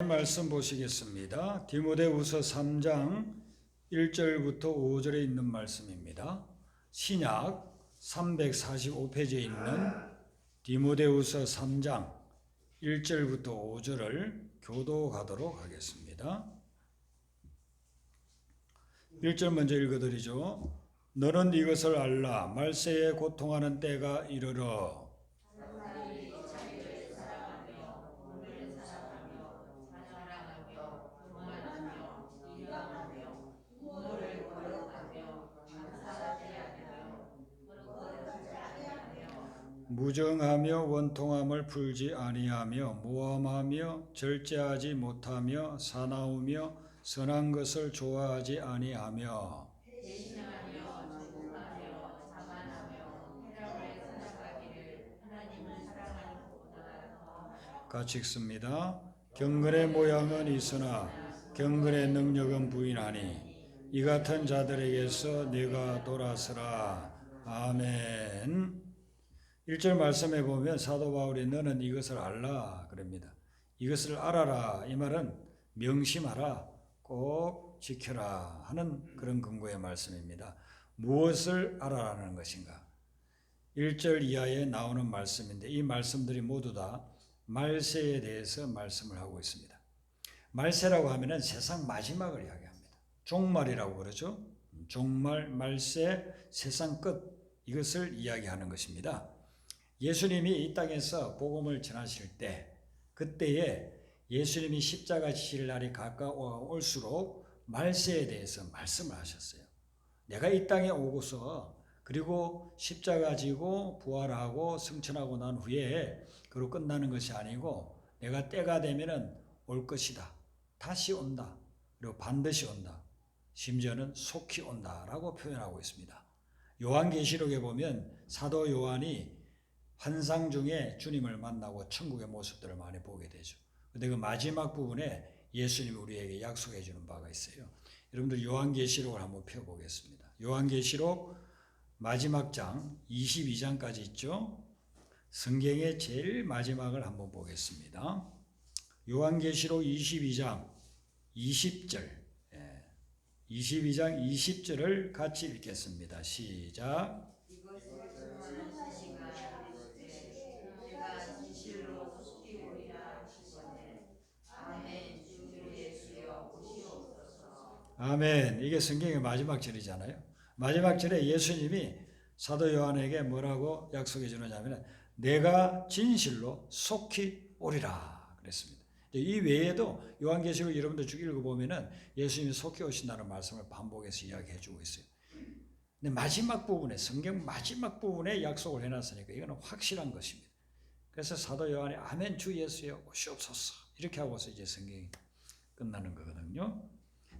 말씀 보시겠습니다. 디모데후서 3장 1절부터 5절에 있는 말씀입니다. 신약 345페이지에 있는 디모데후서 3장 1절부터 5절을 교도하도록 하겠습니다. 1절 먼저 읽어드리죠. 너는 이것을 알라. 말세에 고통하는 때가 이르러 무정하며 원통함을 풀지 아니하며 모함하며 절제하지 못하며 사나우며 선한 것을 좋아하지 아니하며 같이 읽습니다. 경건의 모양은 있으나 경건의 능력은 부인하니 이 같은 자들에게서 네가 돌아서라. 아멘. 1절 말씀에 보면 사도 바울이 너는 이것을 알라 그럽니다. 이것을 알아라. 이 말은 명심하라. 꼭 지켜라 하는 그런 근거의 말씀입니다. 무엇을 알아라는 것인가? 1절 이하에 나오는 말씀인데 이 말씀들이 모두 다 말세에 대해서 말씀을 하고 있습니다. 말세라고 하면은 세상 마지막을 이야기합니다. 종말이라고 그러죠. 종말, 말세, 세상 끝 이것을 이야기하는 것입니다. 예수님이 이 땅에서 복음을 전하실 때 그때에 예수님이 십자가 지실 날이 가까워올수록 말세에 대해서 말씀을 하셨어요. 내가 이 땅에 오고서 그리고 십자가 지고 부활하고 승천하고 난 후에 그로 끝나는 것이 아니고 내가 때가 되면은 올 것이다. 다시 온다. 그리고 반드시 온다. 심지어는 속히 온다라고 표현하고 있습니다. 요한계시록에 보면 사도 요한이 환상 중에 주님을 만나고 천국의 모습들을 많이 보게 되죠. 그런데 그 마지막 부분에 예수님이 우리에게 약속해 주는 바가 있어요. 여러분들 요한계시록을 한번 펴보겠습니다. 요한계시록 마지막 장 22장까지 있죠. 성경의 제일 마지막을 한번 보겠습니다. 요한계시록 22장 20절 22장 20절을 같이 읽겠습니다. 시작. 아멘. 이게 성경의 마지막 절이잖아요. 마지막 절에 예수님이 사도 요한에게 뭐라고 약속해 주느냐면 내가 진실로 속히 오리라 그랬습니다. 이 외에도 요한계시록 여러분들 쭉 읽어보면은 예수님이 속히 오신다는 말씀을 반복해서 이야기해 주고 있어요. 근데 마지막 부분에 성경 마지막 부분에 약속을 해놨으니까 이거는 확실한 것입니다. 그래서 사도 요한이 아멘 주 예수여 오시옵소서 이렇게 하고서 이제 성경이 끝나는 거거든요.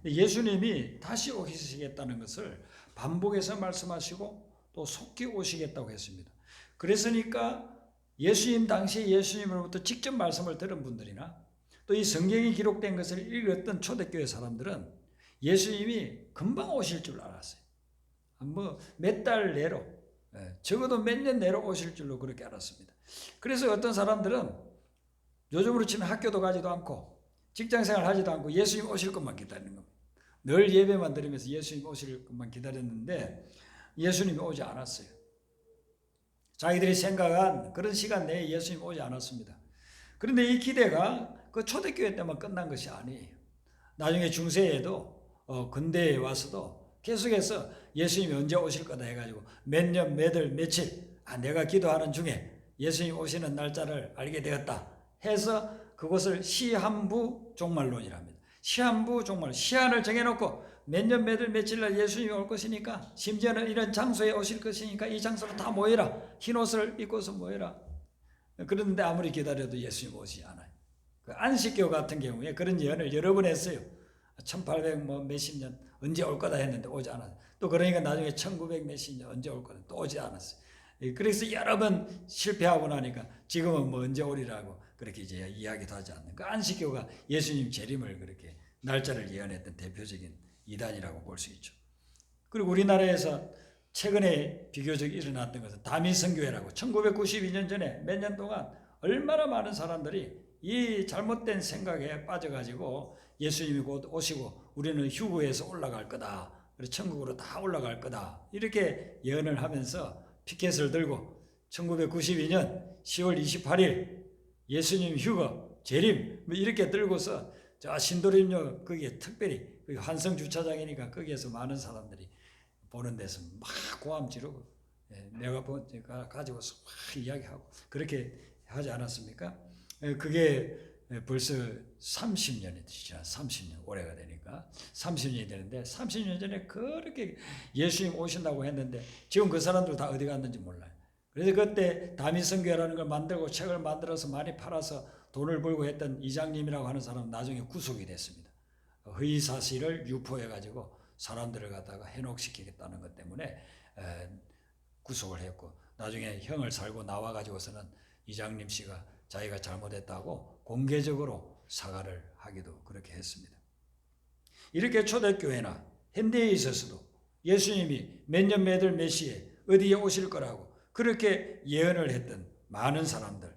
예수님이 다시 오시겠다는 것을 반복해서 말씀하시고 또 속히 오시겠다고 했습니다. 그랬으니까 예수님 당시에 예수님으로부터 직접 말씀을 들은 분들이나 또 이 성경이 기록된 것을 읽었던 초대교회 사람들은 예수님이 금방 오실 줄 알았어요. 뭐 몇 달 내로 적어도 몇 년 내로 오실 줄로 그렇게 알았습니다. 그래서 어떤 사람들은 요즘으로 치면 학교도 가지도 않고 직장생활 하지도 않고 예수님 오실 것만 기다리는 겁니다. 늘 예배만 드리면서 예수님 오실 것만 기다렸는데 예수님이 오지 않았어요. 자기들이 생각한 그런 시간 내에 예수님 오지 않았습니다. 그런데 이 기대가 그 초대교회 때만 끝난 것이 아니에요. 나중에 중세에도 근대에 와서도 계속해서 예수님이 언제 오실 거다 해가지고 몇 년, 몇 월, 며칠 내가 기도하는 중에 예수님 오시는 날짜를 알게 되었다 해서 그것을 시한부 종말론이랍니다. 시한부 종말, 시한을 정해놓고 몇 년, 몇 월, 며칠 날 예수님이 올 것이니까 심지어는 이런 장소에 오실 것이니까 이 장소로 다 모여라. 흰 옷을 입고서 모여라. 그런데 아무리 기다려도 예수님 오지 않아요. 그 안식교 같은 경우에 그런 예언을 여러 번 했어요. 1800 몇십 년 언제 올 거다 했는데 오지 않았어요. 또 그러니까 나중에 1900 몇십 년 언제 올 거다 또 오지 않았어요. 그래서 여러 번 실패하고 나니까 지금은 뭐 언제 오리라고 그렇게 이제 이야기도 하지 않는 그 안식교가 예수님 재림을 그렇게 날짜를 예언했던 대표적인 이단이라고 볼 수 있죠. 그리고 우리나라에서 최근에 비교적 일어났던 것은 다민성교회라고 1992년 전에 몇 년 동안 얼마나 많은 사람들이 이 잘못된 생각에 빠져가지고 예수님이 곧 오시고 우리는 휴거에서 올라갈 거다. 그래서 천국으로 다 올라갈 거다. 이렇게 예언을 하면서 피켓을 들고 1992년 10월 28일 예수님 휴거, 재림 이렇게 들고서 저 신도림역 거기에 특별히 환성 주차장이니까 거기에서 많은 사람들이 보는 데서 막 고함 지르고 내가 가지고서 막 이야기하고 그렇게 하지 않았습니까? 그게 벌써 30년이 지난 30년 올해가 되니까 30년이 되는데 30년 전에 그렇게 예수님 오신다고 했는데 지금 그 사람들 다 어디 갔는지 몰라요. 그래서 그때 다미성교회라는 걸 만들고 책을 만들어서 많이 팔아서 돈을 벌고 했던 이장님이라고 하는 사람은 나중에 구속이 됐습니다. 허위 사실을 유포해가지고 사람들을 갖다가 현혹시키겠다는 것 때문에 구속을 했고 나중에 형을 살고 나와가지고서는 이장님 씨가 자기가 잘못했다고 공개적으로 사과를 하기도 그렇게 했습니다. 이렇게 초대교회나 현대에 있어서도 예수님이 몇 년 몇 시에 어디에 오실 거라고 그렇게 예언을 했던 많은 사람들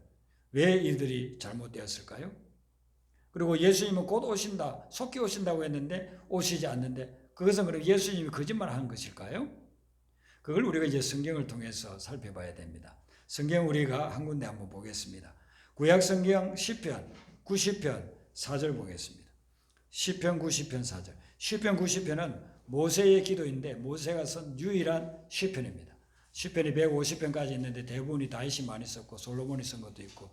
왜 이들이 잘못되었을까요? 그리고 예수님은 곧 오신다, 속히 오신다고 했는데 오시지 않는데 그것은 그럼 예수님이 거짓말한 것일까요? 그걸 우리가 이제 성경을 통해서 살펴봐야 됩니다. 성경 우리가 한 군데 한번 보겠습니다. 구약 성경 시편 90편 4절 보겠습니다. 시편 90편 4절. 시편 90편은 모세의 기도인데 모세가 쓴 유일한 시편입니다. 시편이 150편까지 있는데 대부분이 다윗이 많이 썼고 솔로몬이 쓴 것도 있고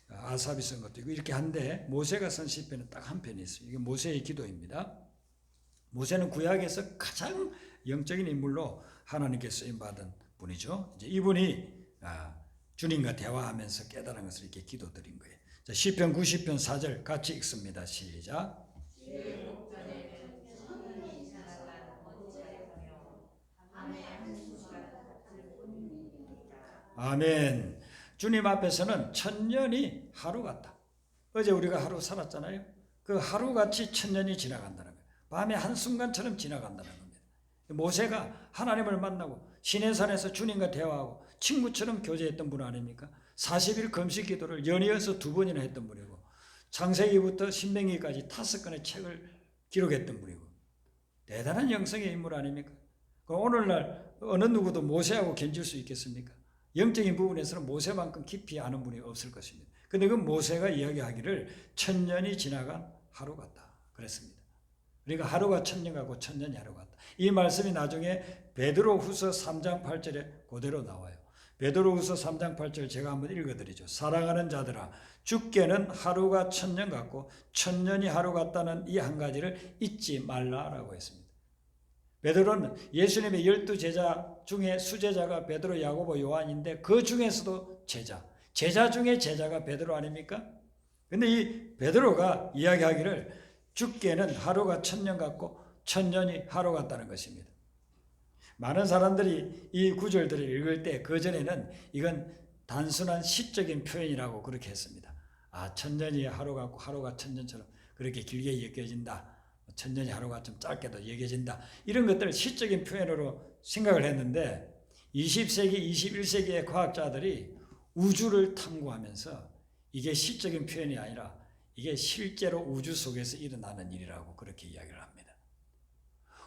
아삽이 쓴 것도 있고 이렇게 한데 모세가 쓴 시편은 딱 한 편이 있어요. 이게 모세의 기도입니다. 모세는 구약에서 가장 영적인 인물로 하나님께 쓰임받은 분이죠. 이제 이분이 주님과 대화하면서 깨달은 것을 이렇게 기도드린 거예요. 자, 시편 90편 4절 같이 읽습니다. 시작. 아멘. 주님 앞에서는 천년이 하루 같다. 어제 우리가 하루 살았잖아요. 그 하루같이 천년이 지나간다는 거예요. 밤의 한순간처럼 지나간다는 겁니다. 모세가 하나님을 만나고 시내산에서 주님과 대화하고 친구처럼 교제했던 분 아닙니까? 40일 금식 기도를 연이어서 2번이나 했던 분이고 창세기부터 신명기까지 5권의 책을 기록했던 분이고 대단한 영성의 인물 아닙니까? 오늘날 어느 누구도 모세하고 견줄 수 있겠습니까? 영적인 부분에서는 모세만큼 깊이 아는 분이 없을 것입니다. 그런데 그 모세가 이야기하기를 천년이 지나간 하루 같다 그랬습니다. 그러니까 하루가 천년 같고 천년이 하루 같다. 이 말씀이 나중에 베드로후서 3장 8절에 그대로 나와요. 베드로후서 3장 8절 제가 한번 읽어드리죠. 사랑하는 자들아 주께는 하루가 천년 같고 천년이 하루 같다는 이 한 가지를 잊지 말라라고 했습니다. 베드로는 예수님의 12제자 중에 수제자가 베드로, 야고보, 요한인데 그 중에서도 제자 중에 제자가 베드로 아닙니까? 근데 이 베드로가 이야기하기를 주께는 하루가 천년 같고 천년이 하루 같다는 것입니다. 많은 사람들이 이 구절들을 읽을 때 그전에는 이건 단순한 시적인 표현이라고 그렇게 했습니다. 천년이 하루 같고 하루가 천년처럼 그렇게 길게 여겨진다. 천년이 하루가 좀 짧게도 여겨진다. 이런 것들을 시적인 표현으로 생각을 했는데 20세기, 21세기의 과학자들이 우주를 탐구하면서 이게 시적인 표현이 아니라 이게 실제로 우주 속에서 일어나는 일이라고 그렇게 이야기를 합니다.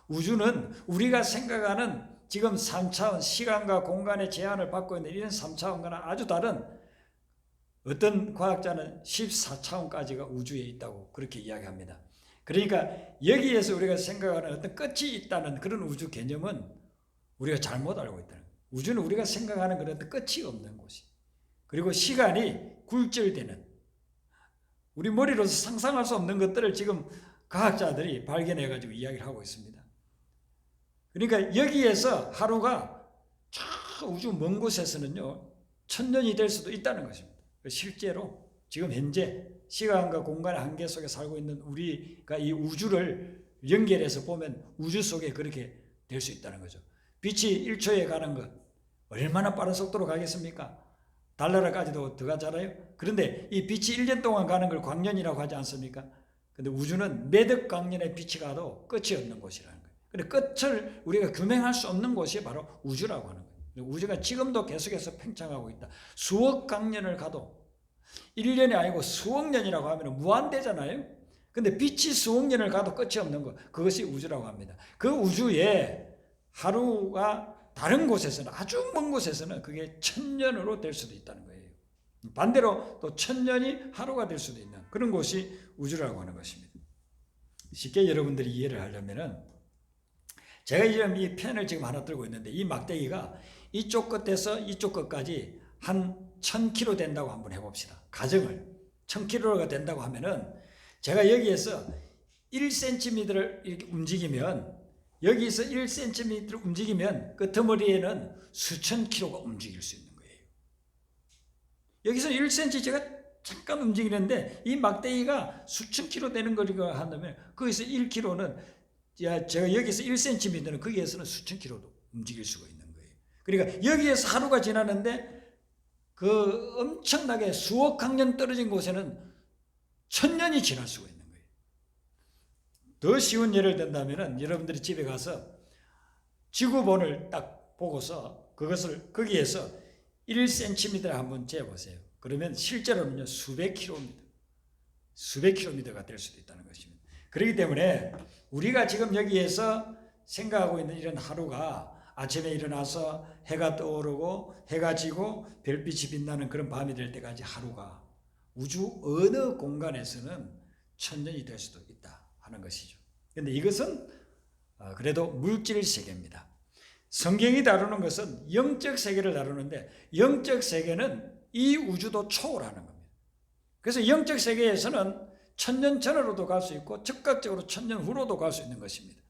우주는 우리가 생각하는 지금 3차원 시간과 공간의 제한을 받고 있는 이런 3차원과는 아주 다른 어떤 과학자는 14차원까지가 우주에 있다고 그렇게 이야기합니다. 그러니까 여기에서 우리가 생각하는 어떤 끝이 있다는 그런 우주 개념은 우리가 잘못 알고 있다는 거예요. 우주는 우리가 생각하는 그런 끝이 없는 곳이 그리고 시간이 굴절되는 우리 머리로서 상상할 수 없는 것들을 지금 과학자들이 발견해가지고 이야기를 하고 있습니다. 그러니까 여기에서 하루가 저 우주 먼 곳에서는요 천년이 될 수도 있다는 것입니다. 실제로 지금 현재 시간과 공간의 한계 속에 살고 있는 우리가 이 우주를 연결해서 보면 우주 속에 그렇게 될 수 있다는 거죠. 빛이 1초에 가는 것 얼마나 빠른 속도로 가겠습니까? 달나라까지도 더 가잖아요. 그런데 이 빛이 1년 동안 가는 걸 광년이라고 하지 않습니까? 근데 우주는 몇억 광년의 빛이 가도 끝이 없는 곳이라는 거예요. 근데 끝을 우리가 규명할 수 없는 곳이 바로 우주라고 하는 거예요. 우주가 지금도 계속해서 팽창하고 있다. 수억 광년을 가도 1년이 아니고 수억 년이라고 하면 무한대잖아요. 근데 빛이 수억 년을 가도 끝이 없는 것, 그것이 우주라고 합니다. 그 우주에 하루가 다른 곳에서는, 아주 먼 곳에서는 그게 1000년으로 될 수도 있다는 거예요. 반대로 또 1000년이 하루가 될 수도 있는 그런 곳이 우주라고 하는 것입니다. 쉽게 여러분들이 이해를 하려면은, 제가 지금 이 펜을 지금 하나 들고 있는데 이 막대기가 이쪽 끝에서 이쪽 끝까지 한 1000km 된다고 한번 해봅시다. 가정을 1000km가 된다고 하면은, 제가 여기에서 1cm를 이렇게 움직이면, 여기서 1cm를 움직이면 끄트머리에는 수천 킬로가 움직일 수 있는 거예요. 여기서 1cm 제가 잠깐 움직이는데 이 막대기가 수천 킬로 되는 거리가 한다면, 거기서 1km는, 제가 여기서 1cm는 거기에서는 수천 킬로도 움직일 수가 있는 거예요. 그러니까 여기에서 하루가 지나는데 그 엄청나게 수억 학년 떨어진 곳에는 1000년이 지날 수가 있는 거예요. 더 쉬운 예를 든다면, 여러분들이 집에 가서 지구본을 딱 보고서 그것을 거기에서 1cm를 한번 재보세요. 그러면 실제로는요, 수백 킬로미터가 될 수도 있다는 것입니다. 그렇기 때문에 우리가 지금 여기에서 생각하고 있는 이런 하루가, 아침에 일어나서 해가 떠오르고 해가 지고 별빛이 빛나는 그런 밤이 될 때까지 하루가 우주 어느 공간에서는 1000년이 될 수도 있다 하는 것이죠. 그런데 이것은 그래도 물질 세계입니다. 성경이 다루는 것은 영적 세계를 다루는데, 영적 세계는 이 우주도 초월하는 겁니다. 그래서 영적 세계에서는 1000년 전으로도 갈 수 있고 즉각적으로 1000년 후로도 갈 수 있는 것입니다.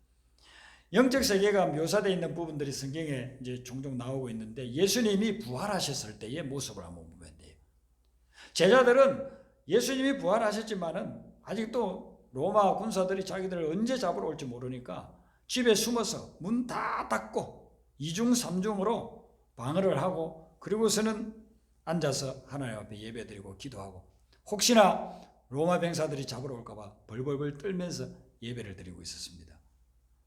영적 세계가 묘사되어 있는 부분들이 성경에 이제 종종 나오고 있는데, 예수님이 부활하셨을 때의 모습을 한번 보면 돼요. 제자들은 예수님이 부활하셨지만은 아직도 로마 군사들이 자기들을 언제 잡으러 올지 모르니까 집에 숨어서 문 다 닫고 2중 3중으로 방어를 하고, 그리고서는 앉아서 하나님 앞에 예배드리고 기도하고, 혹시나 로마 병사들이 잡으러 올까봐 벌벌벌 떨면서 예배를 드리고 있었습니다.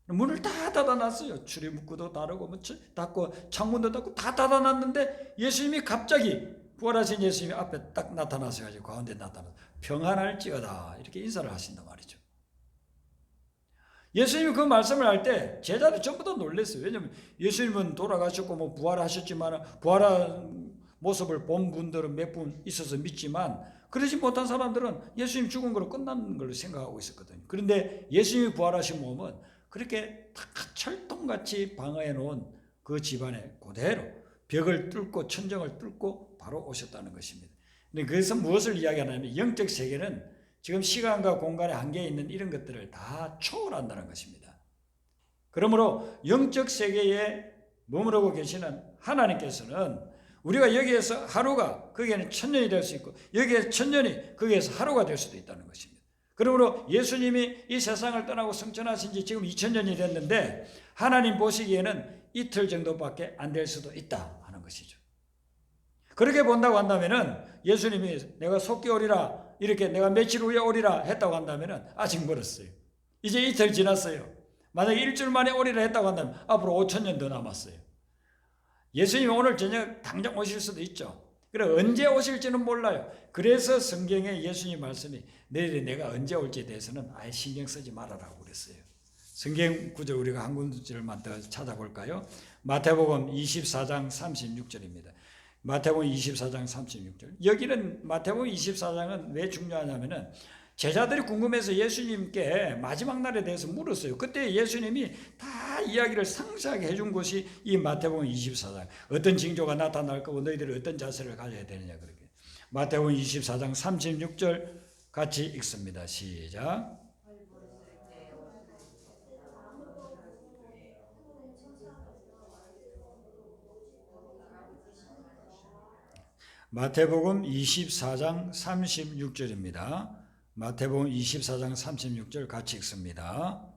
문을 다 닫아놨어요. 출입문구도 닫고 닫고 창문도 닫고 다 닫아놨는데, 예수님이 갑자기, 부활하신 예수님이 앞에 딱 나타나서 가지고 가운데 나타나서 평안할지어다 이렇게 인사를 하신단 말이죠. 예수님이 그 말씀을 할 때 제자들 전부 다 놀랐어요. 왜냐하면 예수님은 돌아가셨고 뭐 부활하셨지만, 부활한 모습을 본 분들은 몇 분 있어서 믿지만, 그러지 못한 사람들은 예수님 죽은 걸로 끝난 걸로 생각하고 있었거든요. 그런데 예수님이 부활하신 몸은 그렇게 다 철통같이 방어해 놓은 그 집안에 그대로 벽을 뚫고 천정을 뚫고 바로 오셨다는 것입니다. 근데 그래서 무엇을 이야기하냐면, 영적 세계는 지금 시간과 공간의 한계에 있는 이런 것들을 다 초월한다는 것입니다. 그러므로 영적 세계에 머무르고 계시는 하나님께서는 우리가 여기에서 하루가 거기에는 1000년이 될 수 있고, 여기에서 1000년이 거기에서 하루가 될 수도 있다는 것입니다. 그러므로 예수님이 이 세상을 떠나고 승천하신 지 지금 2000년이 됐는데, 하나님 보시기에는 이틀 정도밖에 안 될 수도 있다 하는 것이죠. 그렇게 본다고 한다면은, 예수님이 내가 속기 오리라, 이렇게 내가 며칠 후에 오리라 했다고 한다면은 아직 멀었어요. 이제 이틀 지났어요. 만약에 일주일 만에 오리라 했다고 한다면 앞으로 5000년 더 남았어요. 예수님이 오늘 저녁 당장 오실 수도 있죠. 그래, 언제 오실지는 몰라요. 그래서 성경에 예수님 말씀이 내일에 내가 언제 올지에 대해서는 아예 신경 쓰지 말아라고 그랬어요. 성경 구절 우리가 한 구절만 더 찾아볼까요? 마태복음 24장 36절입니다. 마태복음 24장 36절. 여기는 마태복음 24장은 왜 중요하냐면은, 제자들이 궁금해서 예수님께 마지막 날에 대해서 물었어요. 그때 예수님이 다 이야기를 상세하게 해준 것이 이 마태복음 24장. 어떤 징조가 나타날 거고 너희들이 어떤 자세를 가져야 되느냐, 그렇게. 마태복음 24장 36절 같이 읽습니다. 시작. 마태복음 24장 36절입니다. 마태복음 24장 36절 같이 읽습니다.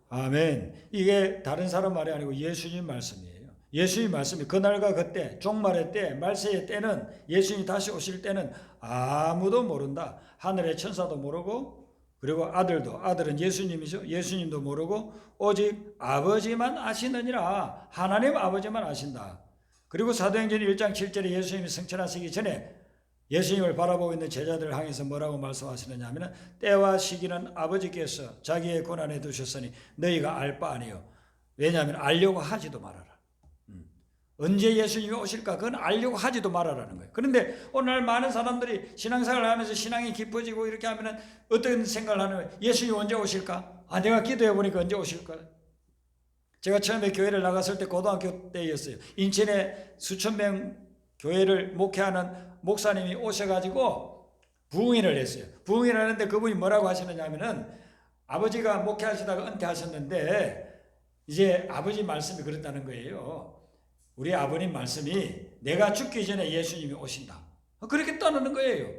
아멘. 이게 다른 사람 말이 아니고 예수님 말씀이에요. 예수님 말씀이 그날과 그때, 종말의 때, 말세의 때는, 예수님이 다시 오실 때는 아무도 모른다. 하늘의 천사도 모르고 그리고 아들은 예수님이죠. 예수님도 모르고 오직 아버지만 아시느니라. 하나님 아버지만 아신다. 그리고 사도행전 1장 7절에 예수님이 승천하시기 전에 예수님을 바라보고 있는 제자들을 향해서 뭐라고 말씀하시느냐 하면 때와 시기는 아버지께서 자기의 권한에 두셨으니 너희가 알 바 아니요. 왜냐하면 알려고 하지도 말아라. 언제 예수님이 오실까? 그건 알려고 하지도 말아라는 거예요. 그런데 오늘 많은 사람들이 신앙생활을 하면서 신앙이 깊어지고 이렇게 하면은 어떤 생각을 하는 거예요? 예수님이 언제 오실까? 내가 기도해 보니까 언제 오실까? 제가 처음에 교회를 나갔을 때 고등학교 때였어요. 인천에 수천 명 교회를 목회하는 목사님이 오셔가지고 부흥회를 했어요. 부흥회를 하는데 그분이 뭐라고 하시느냐 하면은 아버지가 목회하시다가 은퇴하셨는데 이제 아버지 말씀이 그렇다는 거예요. 우리 아버님 말씀이 내가 죽기 전에 예수님이 오신다. 그렇게 따르는 거예요.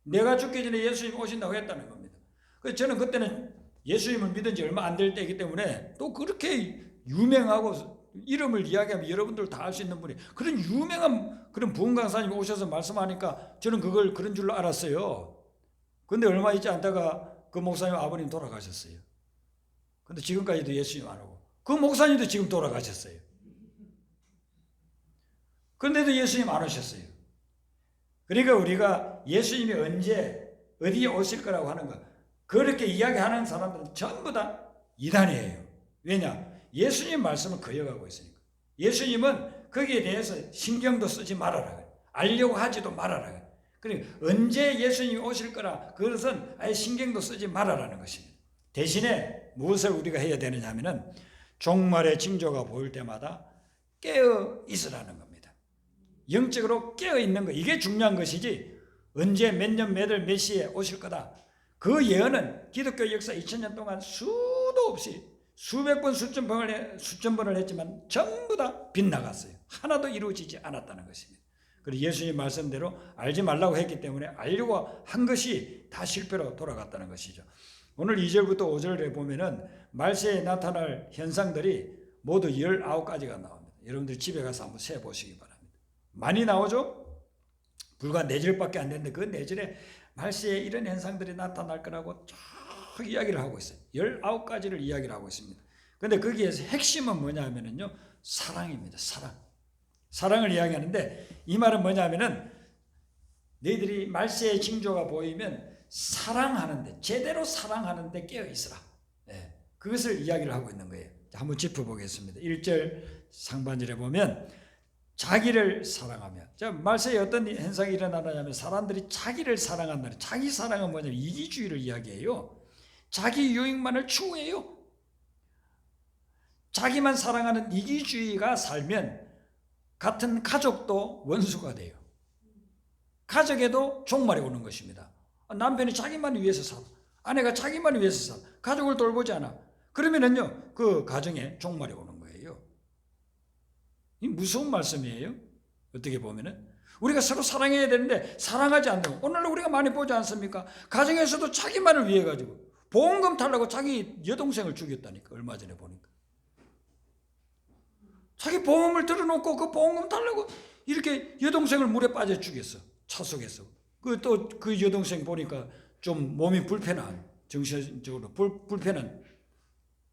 내가 죽기 전에 예수님이 오신다고 했다는 겁니다. 그래서 저는 그때는 예수님을 믿은 지 얼마 안 될 때이기 때문에 또 그렇게 유명하고 이름을 이야기하면 여러분들 다 알 수 있는 분이 그런 유명한 그런 부흥 강사님이 오셔서 말씀하니까 저는 그걸 그런 줄로 알았어요. 근데 얼마 있지 않다가 그 목사님 아버님 돌아가셨어요. 근데 지금까지도 예수님 안 오고 그 목사님도 지금 돌아가셨어요. 그런데도 예수님 안 오셨어요. 그러니까 우리가 예수님이 언제 어디에 오실 거라고 하는 거 그렇게 이야기하는 사람들은 전부 다 이단이에요. 왜냐? 예수님 말씀을 거역하고 있으니까. 예수님은 거기에 대해서 신경도 쓰지 말아라. 알려고 하지도 말아라. 그러니까 언제 예수님이 오실 거라 그것은 아예 신경도 쓰지 말아라는 것입니다. 대신에 무엇을 우리가 해야 되느냐 하면은 종말의 징조가 보일 때마다 깨어 있으라는 겁니다. 영적으로 깨어 있는 거 이게 중요한 것이지 언제 몇 년 몇 월 몇 시에 오실 거다. 그 예언은 기독교 역사 2000년 동안 수도 없이 수백 번 수천 번을 했지만 전부 다 빗나갔어요. 하나도 이루어지지 않았다는 것입니다. 그리고 예수님 말씀대로 알지 말라고 했기 때문에 알려고 한 것이 다 실패로 돌아갔다는 것이죠. 오늘 2절부터 5절에 보면은 말세에 나타날 현상들이 모두 19가지가 나옵니다. 여러분들 집에 가서 한번 세보시기 바랍니다. 많이 나오죠? 불과 4절밖에 안 됐는데 그 4절에 말세에 이런 현상들이 나타날 거라고 쭉 이야기를 하고 있어요. 19가지를 이야기를 하고 있습니다. 근데 거기에서 핵심은 뭐냐 하면은요, 사랑입니다. 사랑을 이야기하는데 이 말은 뭐냐 하면은 너희들이 말세의 징조가 보이면 사랑하는데, 제대로 사랑하는데 깨어 있으라. 네, 그것을 이야기를 하고 있는 거예요. 한번 짚어보겠습니다. 1절 상반절에 보면 자기를 사랑하며, 말세에 어떤 현상이 일어나냐면 사람들이 자기를 사랑한다는, 자기 사랑은 뭐냐면 이기주의를 이야기해요. 자기 유익만을 추구해요. 자기만 사랑하는 이기주의가 살면 같은 가족도 원수가 돼요. 가족에도 종말이 오는 것입니다. 남편이 자기만 위해서 살아, 아내가 자기만 위해서 살아, 가족을 돌보지 않아. 그러면은요, 그 가정에 종말이 오는 거예요. 이 무서운 말씀이에요. 어떻게 보면은 우리가 서로 사랑해야 되는데 사랑하지 않는, 오늘날 우리가 많이 보지 않습니까? 가정에서도 자기만을 위해 가지고 보험금 타려고 자기 여동생을 죽였다니까. 얼마 전에 보니까 자기 보험을 들어놓고 그 보험금 타려고 이렇게 여동생을 물에 빠져 죽였어. 차 속에서. 또 그 여동생 보니까 좀 몸이 불편한, 정신적으로 불편한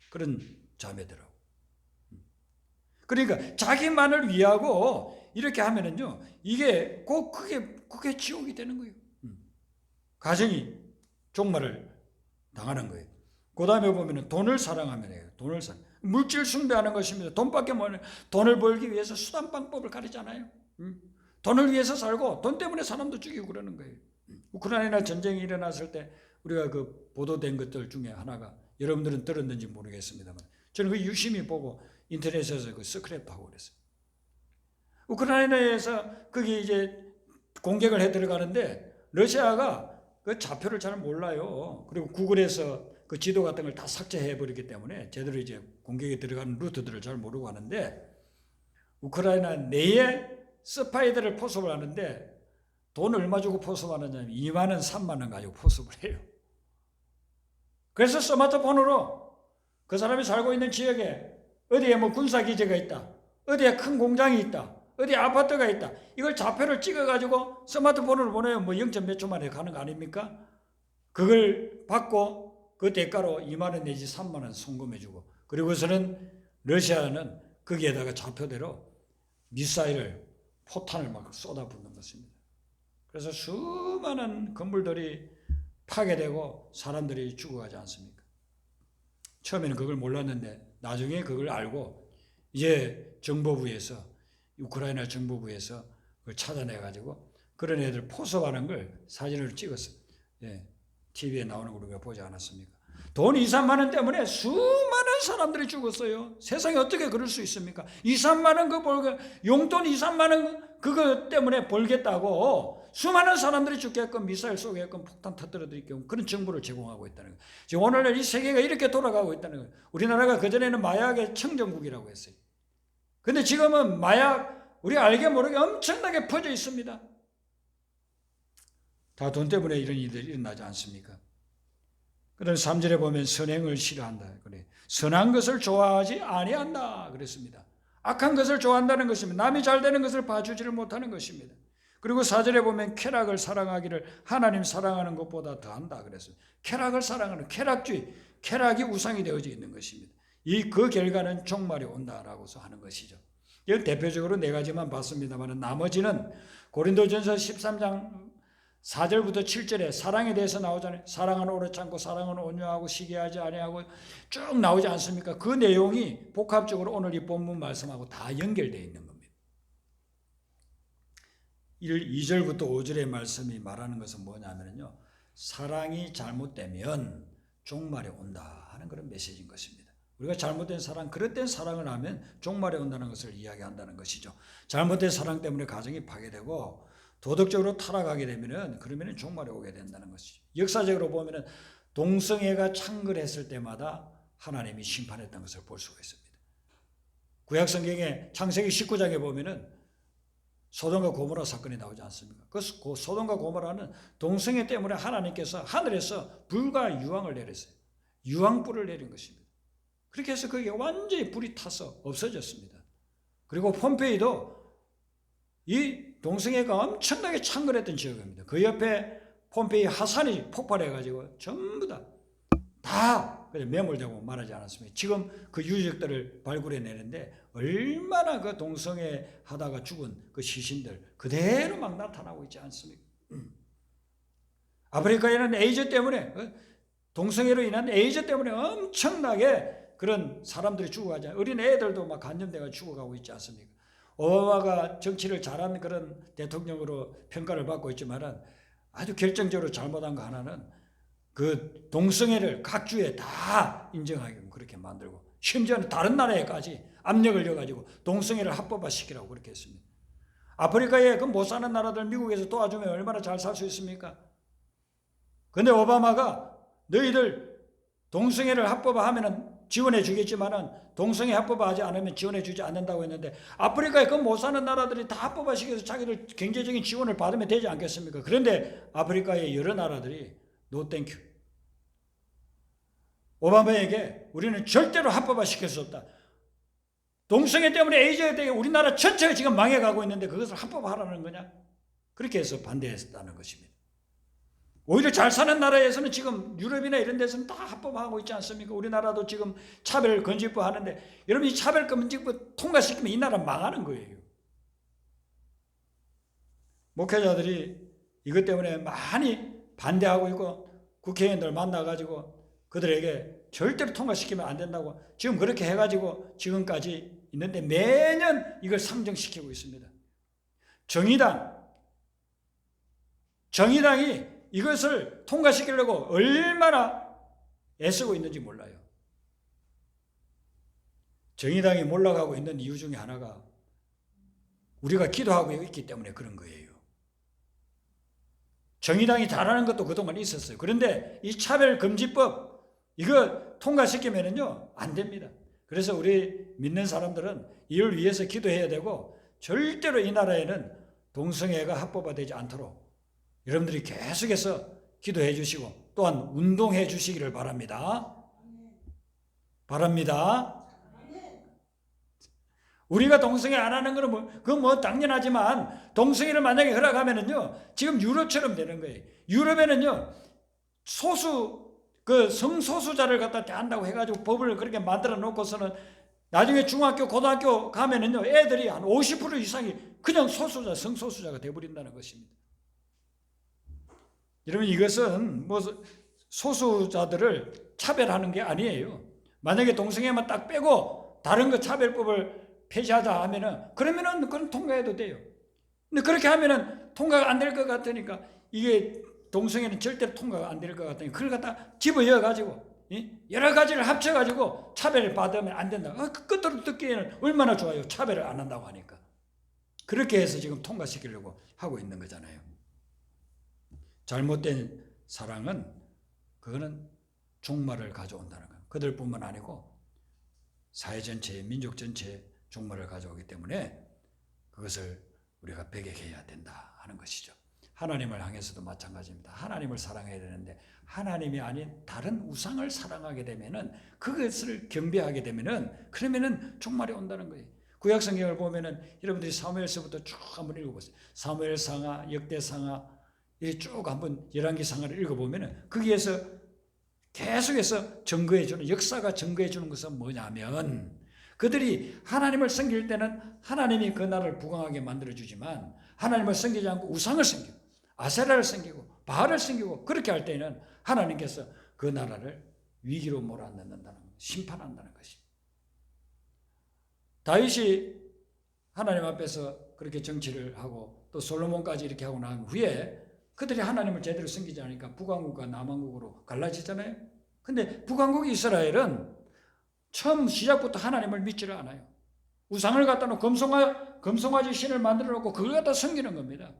그런 자매더라고. 그러니까 자기만을 위하고 이렇게 하면은요, 이게 꼭 그게 지옥이 되는 거예요. 가정이 종말을 당하는 거예요. 그 다음에 보면은 돈을 사랑하면 해요. 돈을 물질 숭배하는 것입니다. 돈밖에 못, 돈을 벌기 위해서 수단 방법을 가리잖아요. 돈을 위해서 살고 돈 때문에 사람도 죽이고 그러는 거예요. 우크라이나 전쟁이 일어났을 때 우리가 그 보도된 것들 중에 하나가, 여러분들은 들었는지 모르겠습니다만 저는 그 유심히 보고 인터넷에서 그 스크랩하고 그랬어요. 우크라이나에서 거기 이제 공격을 해 들어가는데 러시아가 그 좌표를 잘 몰라요. 그리고 구글에서 그 지도 같은 걸 다 삭제해 버리기 때문에 제대로 이제 공격에 들어가는 루트들을 잘 모르고 하는데, 우크라이나 내에 스파이들을 포섭을 하는데 돈 얼마 주고 포섭하느냐면 2만 원, 3만 원 가지고 포섭을 해요. 그래서 스마트폰으로 그 사람이 살고 있는 지역에 어디에 뭐 군사기지가 있다, 어디에 큰 공장이 있다, 어디에 아파트가 있다, 이걸 좌표를 찍어가지고 스마트폰으로 보내면 뭐 0. 몇 초 만에 가는 거 아닙니까? 그걸 받고 그 대가로 2만 원 내지 3만 원 송금해주고, 그리고서는 러시아는 거기에다가 좌표대로 미사일을 포탄을 막 쏟아붓는 것입니다. 그래서 수많은 건물들이 파괴되고 사람들이 죽어가지 않습니까? 처음에는 그걸 몰랐는데 나중에 그걸 알고 이제 정보부에서, 우크라이나 정보부에서 그걸 찾아내가지고 그런 애들 포섭하는 걸 사진을 찍었어요. 예, TV에 나오는 걸 우리가 보지 않았습니까? 돈 2, 3만 원 때문에 수많은 사람들이 죽었어요. 세상에 어떻게 그럴 수 있습니까? 2, 3만 원 용돈 2, 3만 원 그거 때문에 벌겠다고 수많은 사람들이 죽게끔 미사일 쏘게끔 폭탄 터뜨려드리게끔 그런 정보를 제공하고 있다는 거예요. 지금 오늘날 이 세계가 이렇게 돌아가고 있다는 거예요. 우리나라가 그전에는 마약의 청정국이라고 했어요. 근데 지금은 마약 우리가 알게 모르게 엄청나게 퍼져 있습니다. 다 돈 때문에 이런 일들이 일어나지 않습니까? 그런 3절에 보면 선행을 싫어한다. 그래. 선한 것을 좋아하지 아니한다 그랬습니다. 악한 것을 좋아한다는 것입니다. 남이 잘 되는 것을 봐주지를 못하는 것입니다. 그리고 4절에 보면 쾌락을 사랑하기를 하나님 사랑하는 것보다 더한다 그랬어요. 쾌락을 사랑하는 쾌락주의, 쾌락이 우상이 되어져 있는 것입니다. 그 결과는 종말이 온다라고서 하는 것이죠. 이걸 대표적으로 4가지만 봤습니다만 나머지는 고린도전서 13장 4절부터 7절에 사랑에 대해서 나오잖아요. 사랑은 오래 참고 사랑은 온유하고 시기하지 아니하고 쭉 나오지 않습니까? 그 내용이 복합적으로 오늘 이 본문 말씀하고 다 연결되어 있는 겁니다. 2절부터 5절의 말씀이 말하는 것은 뭐냐면요, 사랑이 잘못되면 종말이 온다 하는 그런 메시지인 것입니다. 우리가 잘못된 사랑, 그릇된 사랑을 하면 종말이 온다는 것을 이야기한다는 것이죠. 잘못된 사랑 때문에 가정이 파괴되고 도덕적으로 타락하게 되면은 그러면은 종말이 오게 된다는 것이죠. 역사적으로 보면은 동성애가 창궐했을 때마다 하나님이 심판했던 것을 볼 수가 있습니다. 구약 성경에 창세기 19장에 보면은 소돔과 고모라 사건이 나오지 않습니까? 그 소돔과 고모라는 동성애 때문에 하나님께서 하늘에서 불과 유황을 내렸어요. 유황불을 내린 것입니다. 그렇게 해서 그게 완전히 불이 타서 없어졌습니다. 그리고 폼페이도 이 동성애가 엄청나게 창궐했던 지역입니다. 그 옆에 폼페이 하산이 폭발해가지고 전부 다 매몰되고 말하지 않았습니까? 지금 그 유적들을 발굴해내는데 얼마나 그 동성애 하다가 죽은 그 시신들 그대로 막 나타나고 있지 않습니까? 아프리카에는 에이즈 때문에, 동성애로 인한 에이즈 때문에 엄청나게 그런 사람들이 죽어가잖아요. 어린 애들도 막 감염돼가 죽어가고 있지 않습니까? 오바마가 정치를 잘한 그런 대통령으로 평가를 받고 있지만 아주 결정적으로 잘못한 거 하나는 그 동성애를 각 주에 다 인정하게끔 그렇게 만들고 심지어는 다른 나라에까지 압력을 넣어가지고 동성애를 합법화시키라고 그렇게 했습니다. 아프리카에 그 못 사는 나라들 미국에서 도와주면 얼마나 잘 살 수 있습니까? 근데 오바마가 너희들 동성애를 합법화하면 지원해 주겠지만은 동성애 합법화하지 않으면 지원해 주지 않는다고 했는데 아프리카에 그 못 사는 나라들이 다 합법화시켜서 자기들 경제적인 지원을 받으면 되지 않겠습니까? 그런데 아프리카의 여러 나라들이 노 땡큐. 오바마에게 우리는 절대로 합법화시킬 수 없다. 동성애 때문에 에이즈에 대해 우리나라 전체가 지금 망해가고 있는데 그것을 합법화하라는 거냐? 그렇게 해서 반대했다는 것입니다. 오히려 잘 사는 나라에서는 지금 유럽이나 이런 데서는 다 합법화하고 있지 않습니까? 우리나라도 지금 차별금지법 하는데 여러분 이 차별금지법 통과시키면 이 나라 망하는 거예요. 목회자들이 이것 때문에 많이 반대하고 있고 국회의원들 만나가지고 그들에게 절대로 통과시키면 안 된다고 지금 그렇게 해가지고 지금까지 있는데 매년 이걸 상정시키고 있습니다. 정의당이 이것을 통과시키려고 얼마나 애쓰고 있는지 몰라요. 정의당이 몰락하고 있는 이유 중에 하나가 우리가 기도하고 있기 때문에 그런 거예요. 정의당이 잘하는 것도 그동안 있었어요. 그런데 이 차별금지법 이거 통과시키면은요 안 됩니다. 그래서 우리 믿는 사람들은 이를 위해서 기도해야 되고 절대로 이 나라에는 동성애가 합법화되지 않도록 여러분들이 계속해서 기도해 주시고 또한 운동해 주시기를 바랍니다. 우리가 동성애 안 하는 거는 그건 당연하지만 동성애를 만약에 허락하면은요 지금 유럽처럼 되는 거예요. 유럽에는요 그 성소수자를 갖다 대한다고 해가지고 법을 그렇게 만들어 놓고서는 나중에 중학교, 고등학교 가면은요, 애들이 한 50% 이상이 그냥 성소수자가 돼버린다는 것입니다. 여러분, 이것은 뭐 소수자들을 차별하는 게 아니에요. 만약에 동성애만 딱 빼고 다른 거 차별법을 폐지하자 하면은, 그러면은 그건 통과해도 돼요. 근데 그렇게 하면은 통과가 안 될 것 같으니까, 이게 동성애는 절대로 통과가 안 될 것 같으니까 그걸 갖다 집어넣어 가지고 여러 가지를 합쳐 가지고 차별을 받으면 안 된다. 끝으로 듣기에는 얼마나 좋아요. 차별을 안 한다고 하니까. 그렇게 해서 지금 통과시키려고 하고 있는 거잖아요. 잘못된 사랑은 그거는 종말을 가져온다는 거예요. 그들뿐만 아니고 사회 전체에, 민족 전체에 종말을 가져오기 때문에 그것을 우리가 배격해야 된다 하는 것이죠. 하나님을 향해서도 마찬가지입니다. 하나님을 사랑해야 되는데 하나님이 아닌 다른 우상을 사랑하게 되면은, 그것을 경배하게 되면은, 그러면은 종말이 온다는 거예요. 구약 성경을 보면은 여러분들이 사무엘서부터 쭉 한번 읽어보세요. 사무엘상하, 역대상하 이렇게 쭉 한번 열왕기상하를 읽어보면은 거기에서 계속해서 증거해주는, 역사가 증거해주는 것은 뭐냐면, 그들이 하나님을 섬길 때는 하나님이 그 나라를 부강하게 만들어주지만 하나님을 섬기지 않고 우상을 섬기고 아세라를 섬기고 바알을 섬기고 그렇게 할 때는 하나님께서 그 나라를 위기로 몰아넣는다는, 심판한다는 것입니다. 다윗이 하나님 앞에서 그렇게 정치를 하고 또 솔로몬까지 이렇게 하고 난 후에 그들이 하나님을 제대로 섬기지 않으니까 북왕국과 남왕국으로 갈라지잖아요. 근데 북왕국 이스라엘은 처음 시작부터 하나님을 믿지를 않아요. 우상을 갖다 놓고 금송아지 신을 만들어 놓고 그걸 갖다 섬기는 겁니다.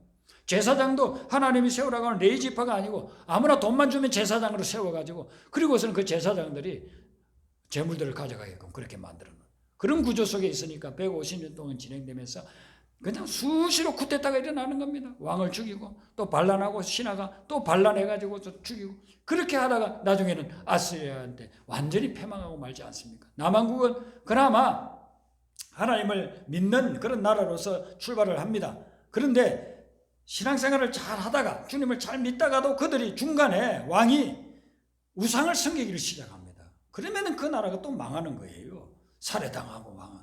제사장도 하나님이 세우라고 하는 레위지파가 아니고 아무나 돈만 주면 제사장으로 세워가지고, 그리고서는 그 제사장들이 재물들을 가져가게끔 그렇게 만들어 놓은 그런 구조 속에 있으니까 150년 동안 진행되면서 그냥 수시로 쿠데타가 일어나는 겁니다. 왕을 죽이고 또 반란하고 신하가 또 반란해가지고 또 죽이고, 그렇게 하다가 나중에는 아스리아한테 완전히 패망하고 말지 않습니까? 남왕국은 그나마 하나님을 믿는 그런 나라로서 출발을 합니다. 그런데 신앙생활을 잘 하다가 주님을 잘 믿다가도 그들이 중간에 왕이 우상을 섬기기를 시작합니다. 그러면 그 나라가 또 망하는 거예요. 살해당하고 왕은.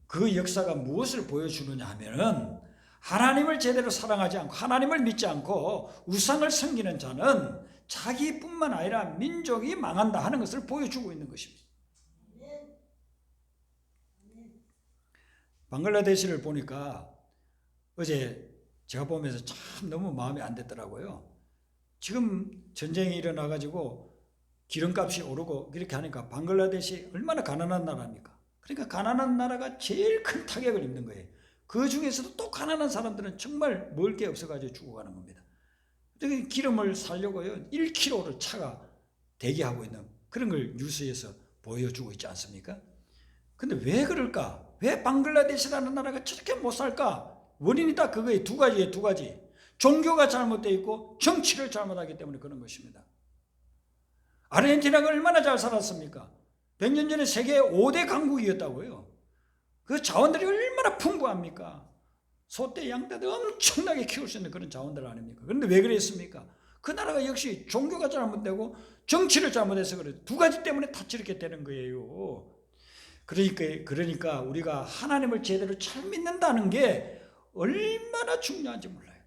그 역사가 무엇을 보여주느냐 하면은, 하나님을 제대로 사랑하지 않고 하나님을 믿지 않고 우상을 섬기는 자는 자기뿐만 아니라 민족이 망한다 하는 것을 보여주고 있는 것입니다. 방글라데시를 보니까 어제 제가 보면서 참 너무 마음에 안 됐더라고요. 지금 전쟁이 일어나가지고 기름값이 오르고 이렇게 하니까 방글라데시 얼마나 가난한 나라입니까? 그러니까 가난한 나라가 제일 큰 타격을 입는 거예요. 그 중에서도 또 가난한 사람들은 정말 먹을 게 없어가지고 죽어가는 겁니다. 기름을 사려고요 1kg를 차가 대기하고 있는 그런 걸 뉴스에서 보여주고 있지 않습니까? 근데 왜 그럴까? 왜 방글라데시라는 나라가 저렇게 못 살까? 원인이 딱 그거예요. 두 가지. 종교가 잘못되어 있고 정치를 잘못하기 때문에 그런 것입니다. 아르헨티나가 얼마나 잘 살았습니까? 100년 전에 세계 5대 강국이었다고요. 그 자원들이 얼마나 풍부합니까? 소떼, 양떼도 엄청나게 키울 수 있는 그런 자원들 아닙니까? 그런데 왜 그랬습니까? 그 나라가 역시 종교가 잘못되고 정치를 잘못해서 그래요. 두 가지 때문에 다 저렇게 되는 거예요. 그러니까 우리가 하나님을 제대로 잘 믿는다는 게 얼마나 중요한지 몰라요.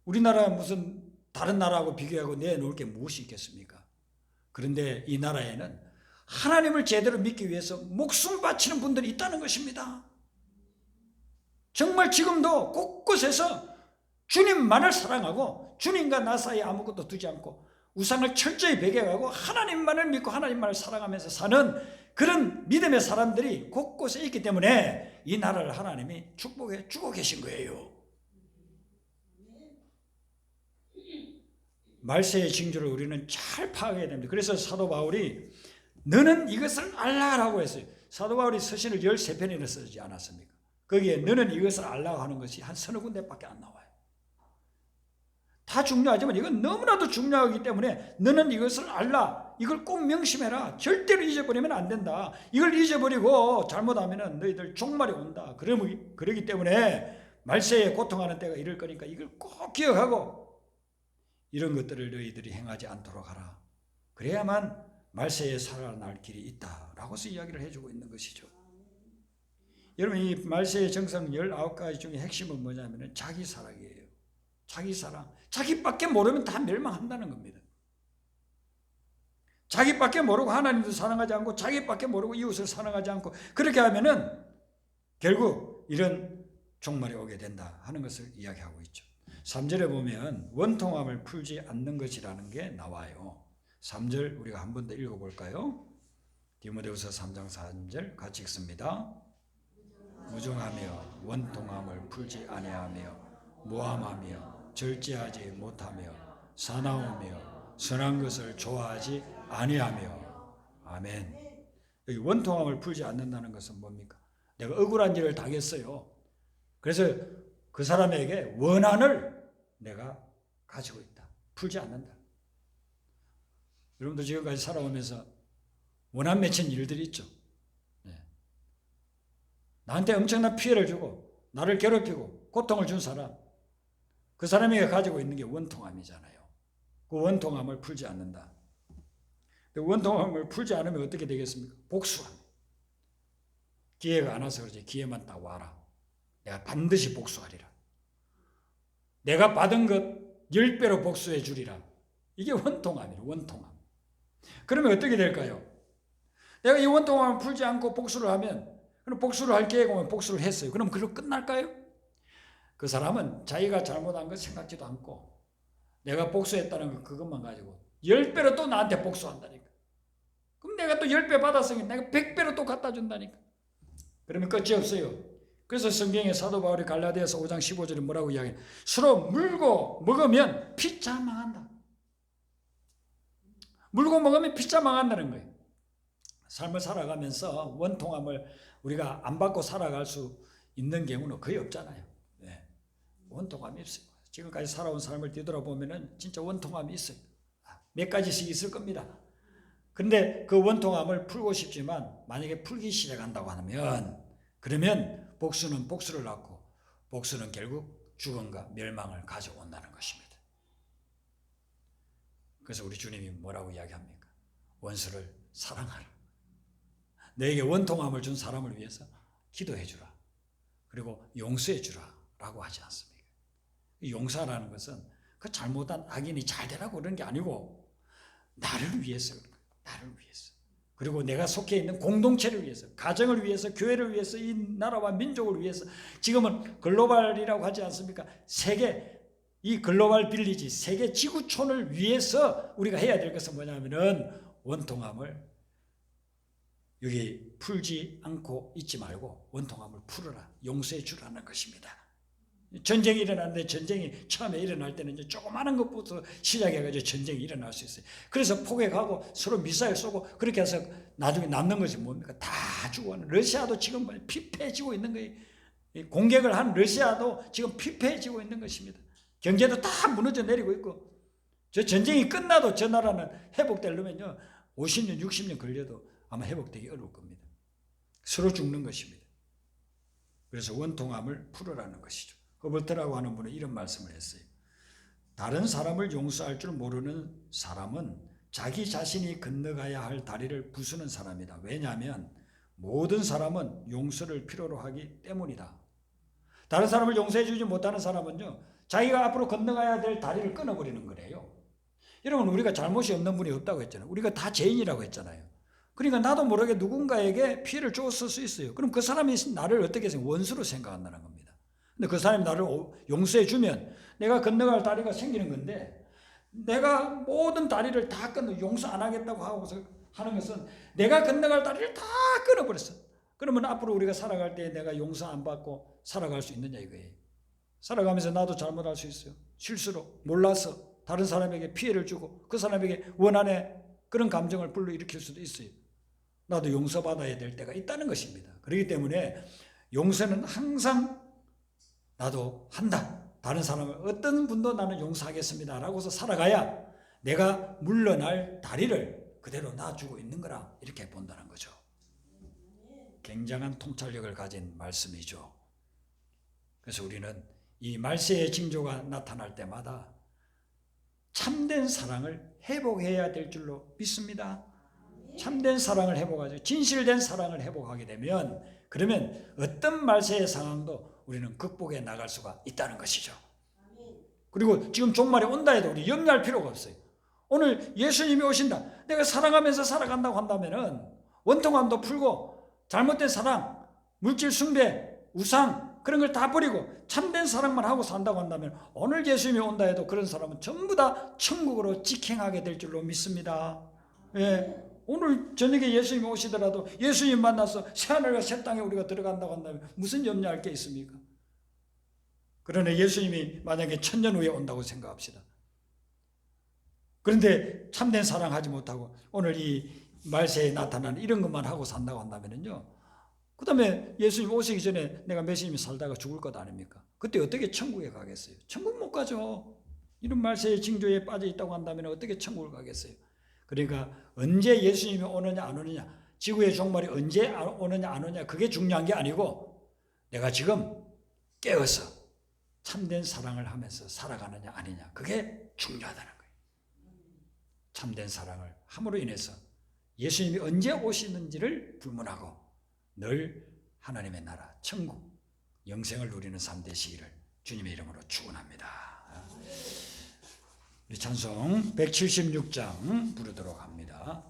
우리나라 무슨 다른 나라하고 비교하고 내놓을 게 무엇이 있겠습니까? 그런데 이 나라에는 하나님을 제대로 믿기 위해서 목숨 바치는 분들이 있다는 것입니다. 정말 지금도 곳곳에서 주님만을 사랑하고 주님과 나 사이에 아무것도 두지 않고 우상을 철저히 배격하고 하나님만을 믿고 하나님만을 사랑하면서 사는 그런 믿음의 사람들이 곳곳에 있기 때문에 이 나라를 하나님이 축복해 주고 계신 거예요. 말세의 징조를 우리는 잘 파악해야 됩니다. 그래서 사도 바울이 너는 이것을 알라라고 했어요. 사도 바울이 서신을 13편이나 쓰지 않았습니까? 거기에 너는 이것을 알라고 하는 것이 한 서너 군데밖에 안 나와요. 다 중요하지만 이건 너무나도 중요하기 때문에 너는 이것을 알라, 이걸 꼭 명심해라, 절대로 잊어버리면 안 된다. 이걸 잊어버리고 잘못하면 너희들 종말이 온다. 그러기 때문에 말세에 고통하는 때가 이를 거니까 이걸 꼭 기억하고 이런 것들을 너희들이 행하지 않도록 하라. 그래야만 말세에 살아날 길이 있다라고서 이야기를 해주고 있는 것이죠. 여러분, 이 말세의 정성 19가지 중에 핵심은 뭐냐면 자기 사랑이에요. 자기 사랑. 자기밖에 모르면 다 멸망한다는 겁니다. 자기밖에 모르고 하나님도 사랑하지 않고 자기밖에 모르고 이웃을 사랑하지 않고 그렇게 하면은 결국 이런 종말이 오게 된다 하는 것을 이야기하고 있죠. 3절에 보면 원통함을 풀지 않는 것이라는 게 나와요. 3절 우리가 한 번 더 읽어볼까요? 디모데후서 3장 3절 같이 읽습니다. 무정하며 원통함을 풀지 아니하며 모함하며 절제하지 못하며 사나우며 선한 것을 좋아하지 아니하며. 아멘. 여기 원통함을 풀지 않는다는 것은 뭡니까? 내가 억울한 일을 당했어요. 그래서 그 사람에게 원한을 내가 가지고 있다. 풀지 않는다. 여러분도 지금까지 살아오면서 원한 맺힌 일들이 있죠. 네. 나한테 엄청난 피해를 주고 나를 괴롭히고 고통을 준 사람, 그 사람에게 가지고 있는 게 원통함이잖아요. 그 원통함을 풀지 않는다. 원통함을 풀지 않으면 어떻게 되겠습니까? 복수함. 기회가 안 와서 그러지. 기회만 딱 와라. 내가 반드시 복수하리라. 내가 받은 것 10배로 복수해 주리라. 이게 원통함이에요. 원통함. 그러면 어떻게 될까요? 내가 이 원통함을 풀지 않고 복수를 하면, 그럼 복수를 할 기회가 오면 복수를 했어요. 그럼 그걸로 끝날까요? 그 사람은 자기가 잘못한 것 생각지도 않고 내가 복수했다는 것 그것만 가지고 10배로 또 나한테 복수한다니까. 그럼 내가 또 10배 받았으니 내가 100배로 또 갖다 준다니까. 그러면 끝이 없어요. 그래서 성경에 사도 바울이 갈라디아서 5장 15절에 뭐라고 이야기해요? 서로 물고 먹으면 피차 망한다. 물고 먹으면 피차 망한다는 거예요. 삶을 살아가면서 원통함을 우리가 안 받고 살아갈 수 있는 경우는 거의 없잖아요. 네. 원통함이 없어요. 지금까지 살아온 삶을 뒤돌아보면 진짜 원통함이 있어요. 몇 가지씩 있을 겁니다. 그런데 그 원통함을 풀고 싶지만 만약에 풀기 시작한다고 하면 그러면 복수는 복수를 낳고 복수는 결국 죽음과 멸망을 가져온다는 것입니다. 그래서 우리 주님이 뭐라고 이야기합니까? 원수를 사랑하라. 너에게 원통함을 준 사람을 위해서 기도해 주라. 그리고 용서해 주라 라고 하지 않습니까? 용서라는 것은 그 잘못한 악인이 잘 되라고 그러는 게 아니고 나를 위해서 그런 거예요. 나를 위해서. 그리고 내가 속해 있는 공동체를 위해서, 가정을 위해서, 교회를 위해서, 이 나라와 민족을 위해서. 지금은 글로벌이라고 하지 않습니까? 세계, 이 글로벌 빌리지, 세계 지구촌을 위해서 우리가 해야 될 것은 뭐냐면은 원통함을 여기 풀지 않고 있지 말고 원통함을 풀어라. 용서해 주라는 것입니다. 전쟁이 일어나는데 전쟁이 처음에 일어날 때는 이제 조그마한 것부터 시작해가지고 전쟁이 일어날 수 있어요. 그래서 포격하고 서로 미사일 쏘고 그렇게 해서 나중에 남는 것이 뭡니까? 다 죽어가는. 러시아도 지금 피폐해지고 있는 거예요. 공격을 한 러시아도 지금 피폐해지고 있는 것입니다. 경제도 다 무너져 내리고 있고, 저 전쟁이 끝나도 저 나라는 회복되려면요 50년, 60년 걸려도 아마 회복되기 어려울 겁니다. 서로 죽는 것입니다. 그래서 원통함을 풀어라는 것이죠. 허버트라고 하는 분은 이런 말씀을 했어요. 다른 사람을 용서할 줄 모르는 사람은 자기 자신이 건너가야 할 다리를 부수는 사람이다. 왜냐하면 모든 사람은 용서를 필요로 하기 때문이다. 다른 사람을 용서해 주지 못하는 사람은요, 자기가 앞으로 건너가야 될 다리를 끊어버리는 거래요. 여러분, 우리가 잘못이 없는 분이 없다고 했잖아요. 우리가 다 죄인이라고 했잖아요. 그러니까 나도 모르게 누군가에게 피해를 줬을 수 있어요. 그럼 그 사람이 나를 어떻게 원수로 생각한다는 겁니다. 근데 그 사람이 나를 용서해 주면 내가 건너갈 다리가 생기는 건데, 내가 모든 다리를 다 끊어 용서 안 하겠다고 하고서 하는 것은 내가 건너갈 다리를 다 끊어버렸어. 그러면 앞으로 우리가 살아갈 때 내가 용서 안 받고 살아갈 수 있느냐 이거예요. 살아가면서 나도 잘못할 수 있어요. 실수로 몰라서 다른 사람에게 피해를 주고 그 사람에게 원한의 그런 감정을 불러일으킬 수도 있어요. 나도 용서받아야 될 때가 있다는 것입니다. 그렇기 때문에 용서는 항상 나도 한다. 다른 사람을 어떤 분도 나는 용서하겠습니다 라고서 살아가야 내가 물러날 다리를 그대로 놔주고 있는 거라 이렇게 본다는 거죠. 굉장한 통찰력을 가진 말씀이죠. 그래서 우리는 이 말세의 징조가 나타날 때마다 참된 사랑을 회복해야 될 줄로 믿습니다. 참된 사랑을 회복하죠. 진실된 사랑을 회복하게 되면 그러면 어떤 말세의 상황도 우리는 극복해 나갈 수가 있다는 것이죠. 그리고 지금 종말이 온다 해도 우리 염려할 필요가 없어요. 오늘 예수님이 오신다. 내가 사랑하면서 살아간다고 한다면은 원통함도 풀고 잘못된 사랑, 물질 숭배, 우상 그런 걸 다 버리고 참된 사랑만 하고 산다고 한다면 오늘 예수님이 온다 해도 그런 사람은 전부 다 천국으로 직행하게 될 줄로 믿습니다. 예. 오늘 저녁에 예수님이 오시더라도 예수님 만나서 새하늘과 새 땅에 우리가 들어간다고 한다면 무슨 염려할 게 있습니까? 그러나 예수님이 만약에 천년 후에 온다고 생각합시다. 그런데 참된 사랑하지 못하고 오늘 이 말세에 나타나는 이런 것만 하고 산다고 한다면요, 그 다음에 예수님 오시기 전에 내가 몇십년 살다가 죽을 것 아닙니까? 그때 어떻게 천국에 가겠어요? 천국 못 가죠. 이런 말세의 징조에 빠져 있다고 한다면 어떻게 천국을 가겠어요? 그러니까 언제 예수님이 오느냐 안 오느냐, 지구의 종말이 언제 오느냐 안 오느냐 그게 중요한 게 아니고 내가 지금 깨어서 참된 사랑을 하면서 살아가느냐 아니냐 그게 중요하다는 거예요. 참된 사랑을 함으로 인해서 예수님이 언제 오시는지를 불문하고 늘 하나님의 나라, 천국, 영생을 누리는 삶 되시기를 주님의 이름으로 축원합니다. 우리 찬송 176장 부르도록 합니다.